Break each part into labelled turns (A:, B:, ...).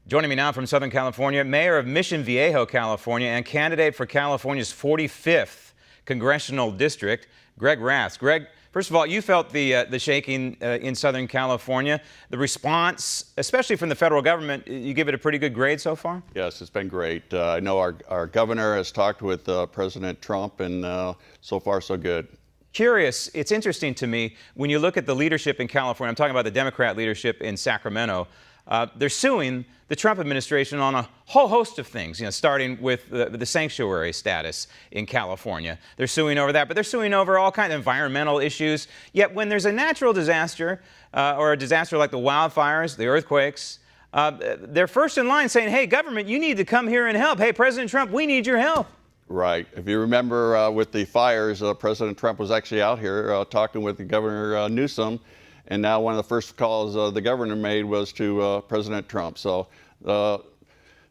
A: Joining me now from Southern California, Mayor of Mission Viejo, California, and candidate for California's 45th Congressional District, Greg Raths. Greg, first of all, you felt the shaking in Southern California. The response, especially from the federal government, you give it a pretty good grade so far?
B: Yes, it's been great. I know our governor has talked with President Trump, and so far so good.
A: Curious, it's interesting to me when you look at the leadership in California. I'm talking about the Democrat leadership in Sacramento. They're suing the Trump administration on a whole host of things, starting with the sanctuary status in California. They're suing over that, but they're suing over all kinds of environmental issues. Yet when there's a natural disaster or a disaster like the wildfires, the earthquakes, they're first in line saying, hey, government, you need to come here and help. Hey, President Trump, we need your help.
B: Right. If you remember with the fires, President Trump was actually out here talking with Governor Newsom. And now one of the first calls the governor made was to President Trump. So the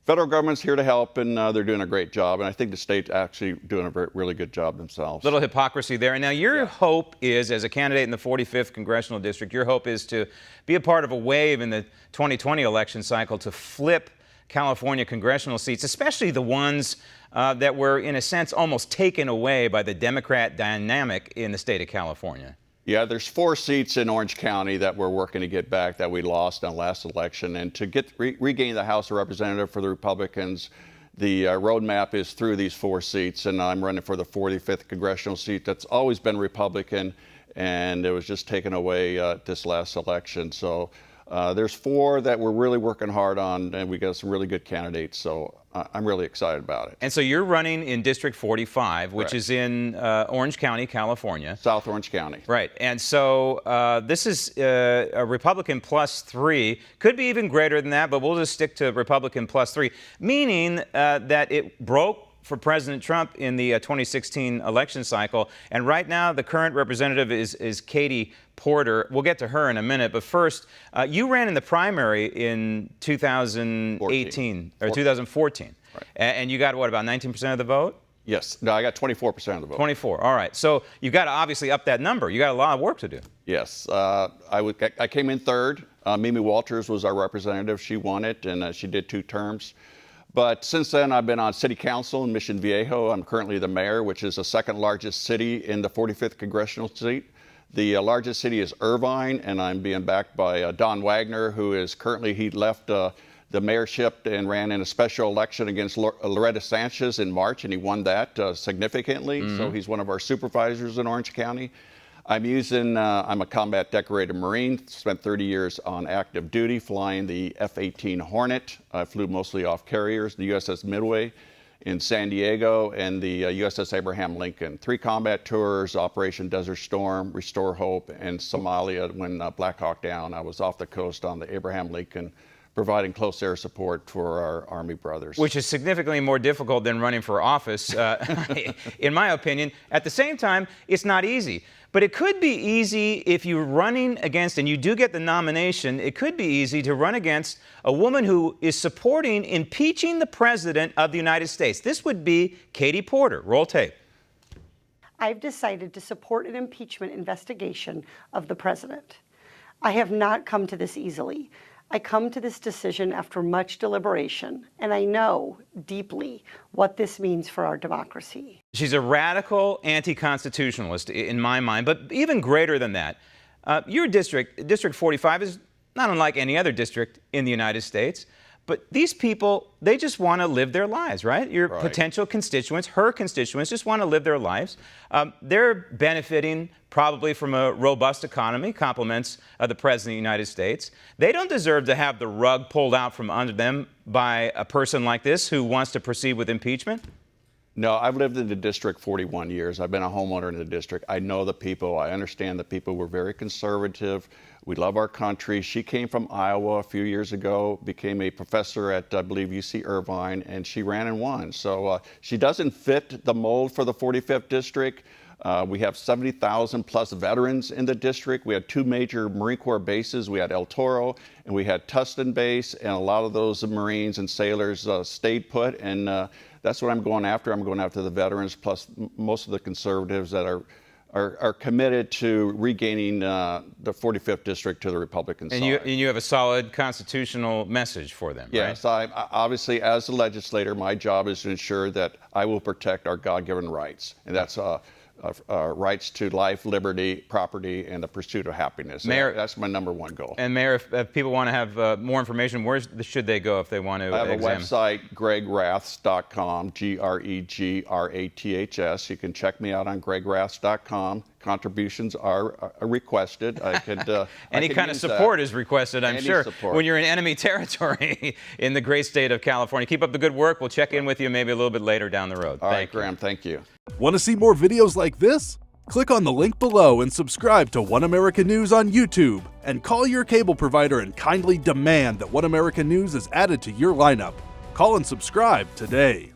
B: federal government's here to help, and they're doing a great job. And I think the state's actually doing a really good job themselves.
A: Little hypocrisy there. And now your hope is, as a candidate in the 45th Congressional District, your hope is to be a part of a wave in the 2020 election cycle to flip California congressional seats, especially the ones that were, in a sense, almost taken away by the Democrat dynamic in the state of California.
B: Yeah, there's 4 seats in Orange County that we're working to get back that we lost in the last election. And to regain the House of Representatives for the Republicans, the roadmap is through these 4 seats. And I'm running for the 45th congressional seat that's always been Republican, and it was just taken away this last election. So there's 4 that we're really working hard on, and we got some really good candidates. So I'm really excited about it.
A: And so you're running in District 45, which is in Orange County, California.
B: South Orange County.
A: Right. And so this is a Republican +3. Could be even greater than that, but we'll just stick to Republican +3, meaning that it broke for President Trump in the 2016 election cycle. And right now, the current representative is Katie Porter. We'll get to her in a minute. But first, you ran in the primary in 2014. Right. And you got, what, about 19% of the vote?
B: Yes. No, I got 24% of the vote.
A: 24. All right. So you've got to obviously up that number. You got a lot of work to do.
B: Yes. I came in third. Mimi Walters was our representative. She won it, and she did 2 terms. But since then, I've been on City Council in Mission Viejo. I'm currently the mayor, which is the 2nd largest city in the 45th Congressional seat. The largest city is Irvine, and I'm being backed by Don Wagner, who is currently, he left the mayorship and ran in a special election against Loretta Sanchez in March, and he won that significantly. Mm-hmm. So he's one of our supervisors in Orange County. I'm a combat decorated Marine, spent 30 years on active duty flying the F-18 Hornet. I flew mostly off carriers, the USS Midway in San Diego, and the USS Abraham Lincoln. 3 combat tours, Operation Desert Storm, Restore Hope, and Somalia when Black Hawk Down. I was off the coast on the Abraham Lincoln, providing close air support for our Army brothers.
A: Which is significantly more difficult than running for office, in my opinion. At the same time, it's not easy. But it could be easy if you're running against, and you do get the nomination, it could be easy to run against a woman who is supporting impeaching the President of the United States. This would be Katie Porter. Roll tape.
C: I've decided to support an impeachment investigation of the President. I have not come to this easily. I come to this decision after much deliberation, and I know deeply what this means for our democracy.
A: She's a radical anti-constitutionalist in my mind, but even greater than that. Your district, District 45, is not unlike any other district in the United States. But these people, they just want to live their lives, right? Your potential constituents, her constituents, just want to live their lives. They're benefiting probably from a robust economy, compliments of the President of the United States. They don't deserve to have the rug pulled out from under them by a person like this who wants to proceed with impeachment.
B: No, I've lived in the district 41 years. I've been a homeowner in the district. I know the people. I understand the people. We're very conservative. We love our country. She came from Iowa a few years ago, became a professor at, I believe, UC Irvine, and she ran and won. So she doesn't fit the mold for the 45th district. We have 70,000 plus veterans in the district. We had 2 major Marine Corps bases. We had El Toro and we had Tustin Base, and a lot of those Marines and sailors stayed put, and that's what I'm going after. I'm going after the veterans, plus most of the conservatives that are are committed to regaining the 45th district to the Republican side.
A: And you have a solid constitutional message for them, right?
B: Yes, obviously, as a legislator, my job is to ensure that I will protect our God-given rights, and that's rights to life, liberty, property, and the pursuit of happiness.
A: Mayor,
B: that's my #1 goal.
A: And Mayor, if people want to have more information, where should they go if they want to
B: I have
A: examine?
B: a website, gregraths.com, GREGRATHS. You can check me out on gregraths.com. Contributions are requested. I could
A: any kind of support is requested, I'm sure, when you're in enemy territory in the great state of California. Keep up the good work. We'll check in with you maybe a little bit later down the road.
B: All right, Graham, thank you.
D: Want to see more videos like this? Click on the link below and subscribe to One America News on YouTube. And call your cable provider and kindly demand that One America News is added to your lineup. Call and subscribe today.